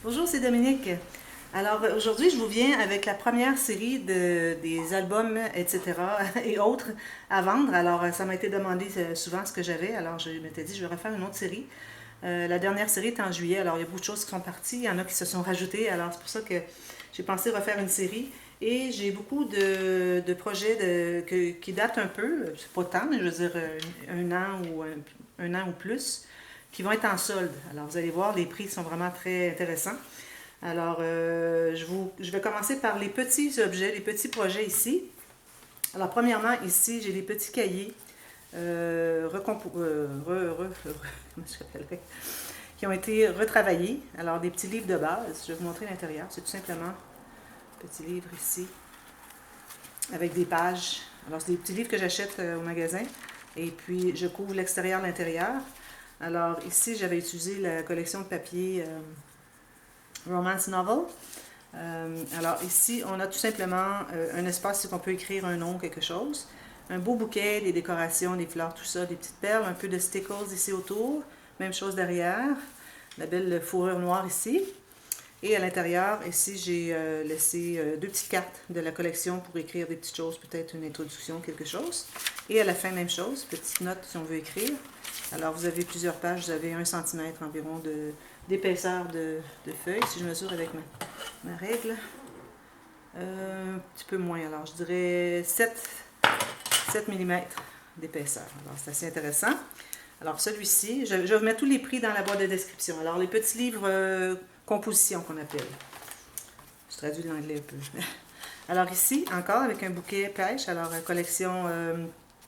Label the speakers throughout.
Speaker 1: Bonjour, c'est Dominique. Alors aujourd'hui, je vous viens avec la première série des albums, etc. et autres à vendre. Alors ça m'a été demandé souvent ce que j'avais. Alors je m'étais dit, je vais refaire une autre série. La dernière série est en juillet. Alors il y a beaucoup de choses qui sont parties. Il y en a qui se sont rajoutées. Alors c'est pour ça que j'ai pensé refaire une série. Et j'ai beaucoup de projets qui datent un peu. C'est pas tant, mais je veux dire un an ou un an ou plus, qui vont être en solde. Alors, vous allez voir, les prix sont vraiment très intéressants. Alors, je vais commencer par les petits objets, les petits projets ici. Alors, premièrement, ici, j'ai des petits cahiers comment je l'appellerais? Qui ont été retravaillés. Alors, des petits livres de base. Je vais vous montrer l'intérieur. C'est tout simplement un petit livre ici avec des pages. Alors, c'est des petits livres que j'achète au magasin. Et puis, je couvre l'extérieur, l'intérieur. Alors, ici, j'avais utilisé la collection de papier Romance Novel. Alors, ici, on a tout simplement un espace où on peut écrire un nom, quelque chose. Un beau bouquet, des décorations, des fleurs, tout ça, des petites perles, un peu de stickers ici autour. Même chose derrière. La belle fourrure noire ici. Et à l'intérieur, ici, j'ai laissé deux petites cartes de la collection pour écrire des petites choses, peut-être une introduction, quelque chose. Et à la fin, même chose, petite note si on veut écrire. Alors, vous avez plusieurs pages, vous avez 1 cm environ d'épaisseur de feuilles, si je mesure avec ma règle. Un petit peu moins, alors je dirais 7 mm d'épaisseur. Alors, c'est assez intéressant. Alors, celui-ci, je vais vous mettre tous les prix dans la boîte de description. Alors, les petits livres composition qu'on appelle. Je traduis de l'anglais un peu. Alors, ici, encore avec un bouquet pêche. Alors, collection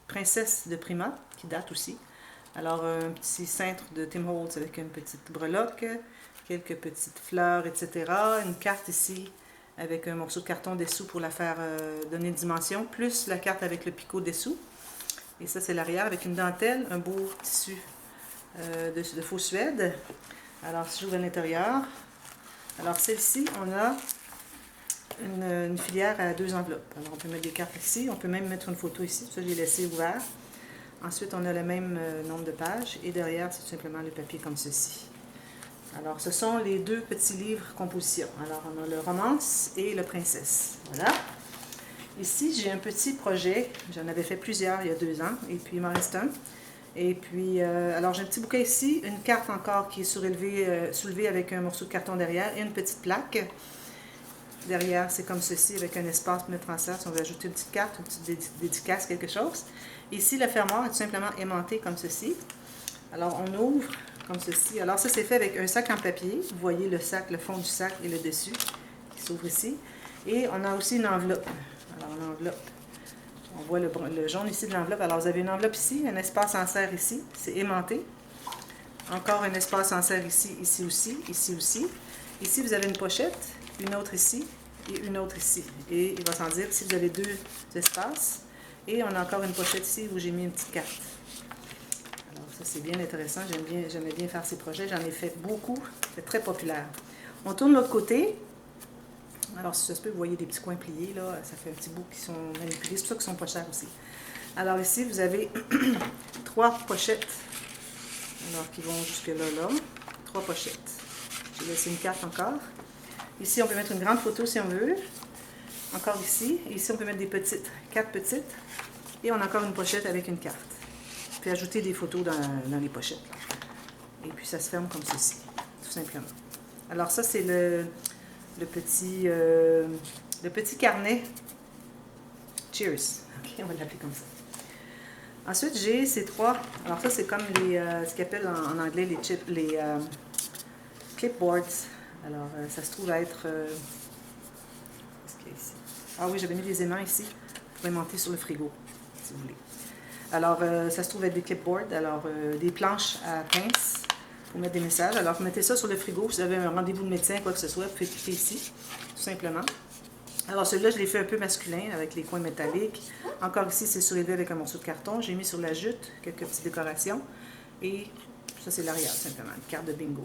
Speaker 1: Princesse de Prima, qui date aussi. Alors, un petit cintre de Tim Holtz avec une petite breloque, quelques petites fleurs, etc. Une carte ici avec un morceau de carton dessous pour la faire donner une dimension, plus la carte avec le picot dessous. Et ça, c'est l'arrière avec une dentelle, un beau tissu de faux suède. Alors, si j'ouvre à l'intérieur, alors celle-ci, on a une filière à 2 enveloppes. Alors, on peut mettre des cartes ici, on peut même mettre une photo ici. Ça, je l'ai laissé ouvert. Ensuite, on a le même nombre de pages et derrière, c'est tout simplement le papier comme ceci. Alors, ce sont les deux petits livres composition. Alors, on a le romance et le princesse. Voilà. Ici, j'ai un petit projet. J'en avais fait plusieurs il y a 2 ans et puis il m'en reste un. Et puis, alors j'ai un petit bouquet ici, une carte encore qui est soulevée avec un morceau de carton derrière et une petite plaque. Derrière, c'est comme ceci, avec un espace pour mettre en serre. Si on veut ajouter une petite carte, une petite dédicace, quelque chose. Ici, le fermoir est tout simplement aimanté comme ceci. Alors, on ouvre comme ceci. Alors, ça, c'est fait avec un sac en papier. Vous voyez le sac, le fond du sac et le dessus qui s'ouvre ici. Et on a aussi une enveloppe. Alors, l'enveloppe, on voit le jaune ici de l'enveloppe. Alors, vous avez une enveloppe ici, un espace en serre ici. C'est aimanté. Encore un espace en serre ici, ici aussi, ici aussi. Ici, vous avez une pochette, une autre ici et une autre ici. Et il va sans dire, ici, vous avez 2 espaces. Et on a encore une pochette ici où j'ai mis une petite carte. Alors, ça, c'est bien intéressant. J'aimais bien faire ces projets. J'en ai fait beaucoup. C'est très populaire. On tourne l'autre côté. Alors, si ça se peut, vous voyez des petits coins pliés, là. Ça fait un petit bout qui sont manipulés. C'est pour ça qu'ils sont pas chers aussi. Alors, ici, vous avez 3 pochettes. Alors, qui vont jusque là. 3 pochettes. J'ai laissé une carte encore. Ici, on peut mettre une grande photo si on veut. Encore ici. Et ici, on peut mettre des petites, 4 petites. Et on a encore une pochette avec une carte. Puis ajouter des photos dans les pochettes. Et puis, ça se ferme comme ceci, tout simplement. Alors, ça, c'est le petit carnet. Cheers. OK, on va l'appeler comme ça. Ensuite, j'ai ces 3. Alors, ça, c'est comme ce qu'ils appellent en anglais les clipboards. Alors, ça se trouve être... qu'est-ce qu'il y a ici? Ah oui, j'avais mis des aimants ici pour aimanter sur le frigo, si vous voulez. Alors, ça se trouve être des clipboards. Alors, des planches à pince pour mettre des messages. Alors, vous mettez ça sur le frigo. Vous avez un rendez-vous de médecin, quoi que ce soit. Vous pouvez cliquer ici, tout simplement. Alors, celui-là, je l'ai fait un peu masculin avec les coins métalliques. Encore ici, c'est surélevé avec un morceau de carton. J'ai mis sur la jute quelques petites décorations. Et ça, c'est l'arrière, simplement. Une carte de bingo.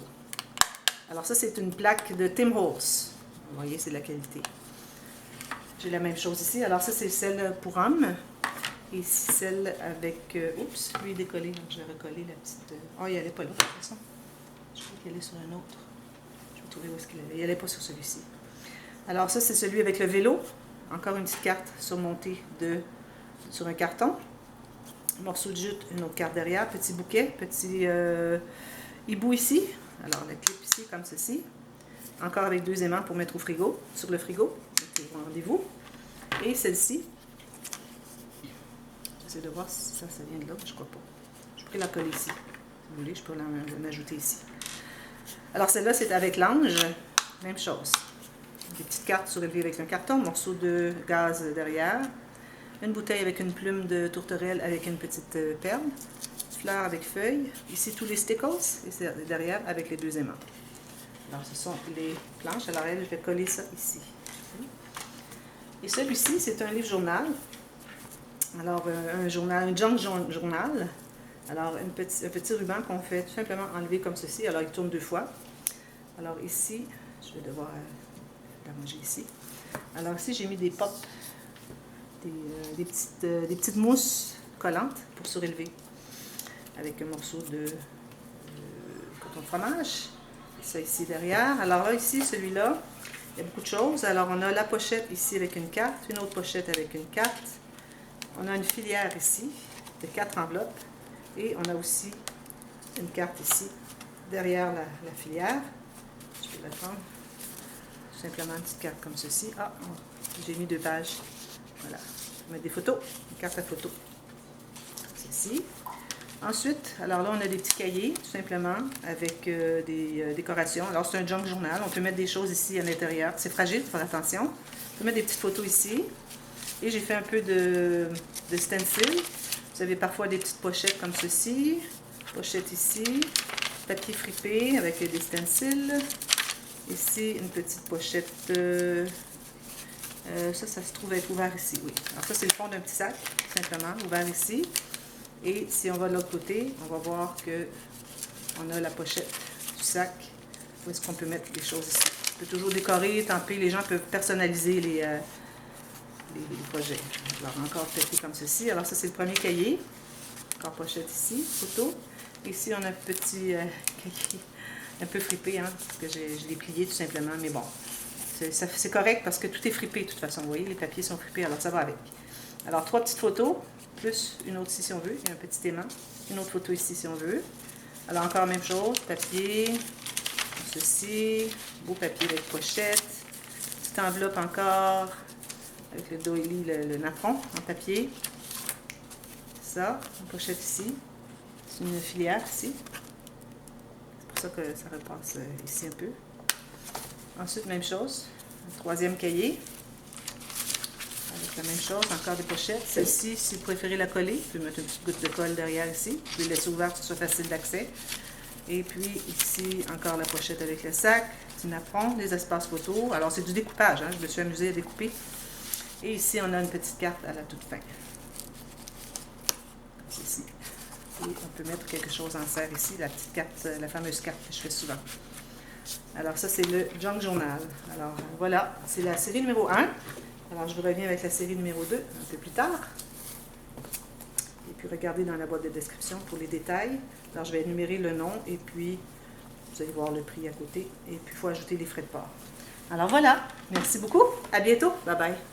Speaker 1: Alors, ça, c'est une plaque de Tim Holtz. Vous voyez, c'est de la qualité. J'ai la même chose ici. Alors, ça, c'est celle pour homme. Et ici, celle avec... oups, lui est décollé. Donc, je vais recoller la petite... Oh, il n'allait pas là, de toute façon. Je crois qu'elle est sur un autre. Je vais trouvé où est-ce qu'il allait. Il n'allait pas sur celui-ci. Alors ça, c'est celui avec le vélo. Encore une petite carte surmontée sur un carton. Morceau de jute, une autre carte derrière. Petit bouquet, petit hibou ici. Alors la clip ici, comme ceci. Encore avec 2 aimants pour mettre au frigo, sur le frigo. Rendez-vous. Et celle-ci. J'essaie de voir si ça vient de là. Je crois pas. Je pourrais la coller ici. Si vous voulez, je peux l'ajouter ici. Alors celle-là, c'est avec l'ange. Même chose. Des petites cartes surélevées avec un carton, morceau de gaz derrière, une bouteille avec une plume de tourterelle avec une petite perle, fleurs avec feuilles, ici tous les stickers, et c'est derrière avec les 2 aimants. Alors ce sont les planches, alors elle, je vais coller ça ici. Et celui-ci, c'est un livre journal, alors un junk journal, alors un petit ruban qu'on fait tout simplement enlever comme ceci, alors il tourne 2 fois. Alors ici, je vais devoir l'arranger ici. Alors ici, j'ai mis des pops, des petites mousses collantes pour surélever avec un morceau de coton de fromage. Ça ici derrière. Alors là, ici, celui-là, il y a beaucoup de choses. Alors on a la pochette ici avec une carte, une autre pochette avec une carte. On a une filière ici de 4 enveloppes et on a aussi une carte ici derrière la filière. Je vais la prendre. Simplement une petite carte comme ceci. Ah, j'ai mis 2 pages. Voilà. Je vais mettre des photos, une carte à photo. Ceci. Ensuite, alors là, on a des petits cahiers, tout simplement, avec des décorations. Alors, c'est un junk journal. On peut mettre des choses ici à l'intérieur. C'est fragile, il faut faire attention. On peut mettre des petites photos ici. Et j'ai fait un peu de stencil. Vous avez parfois des petites pochettes comme ceci. Pochette ici. Papier fripé avec des stencils. Ici, une petite pochette. Ça se trouve être ouvert ici, oui. Alors ça, c'est le fond d'un petit sac, tout simplement, ouvert ici. Et si on va de l'autre côté, on va voir que on a la pochette du sac. Où est-ce qu'on peut mettre les choses ici. On peut toujours décorer, tamper. Les gens peuvent personnaliser les projets. Alors, encore pété comme ceci. Alors ça, c'est le premier cahier. Encore pochette ici, photo. Ici, on a un petit cahier. Un peu fripé, hein, parce que je l'ai plié tout simplement, mais bon, c'est correct parce que tout est fripé de toute façon, vous voyez, les papiers sont fripés, alors ça va avec. Alors 3 petites photos, plus une autre ici si on veut, et un petit aimant, une autre photo ici si on veut. Alors encore même chose, papier, ceci, beau papier avec pochette, petite enveloppe encore, avec le doily, le napperon en papier, ça, une pochette ici, c'est une filière ici. Que ça repasse ici un peu. Ensuite, même chose. Un 3e cahier. Avec la même chose, encore des pochettes. Celle-ci, si vous préférez la coller, vous pouvez mettre une petite goutte de colle derrière ici. Vous pouvez laisser ouvert pour que ce soit facile d'accès. Et puis ici, encore la pochette avec le sac. Petit napperon, des espaces photos. Alors, c'est du découpage. Hein? Je me suis amusée à découper. Et ici, on a une petite carte à la toute fin. Comme ceci. Et on peut mettre quelque chose en serre ici, la petite carte, la fameuse carte que je fais souvent. Alors ça, c'est le junk journal. Alors voilà, c'est la série numéro 1. Alors je vous reviens avec la série numéro 2 un peu plus tard. Et puis regardez dans la boîte de description pour les détails. Alors je vais énumérer le nom et puis vous allez voir le prix à côté. Et puis il faut ajouter les frais de port. Alors voilà, merci beaucoup. À bientôt. Bye bye.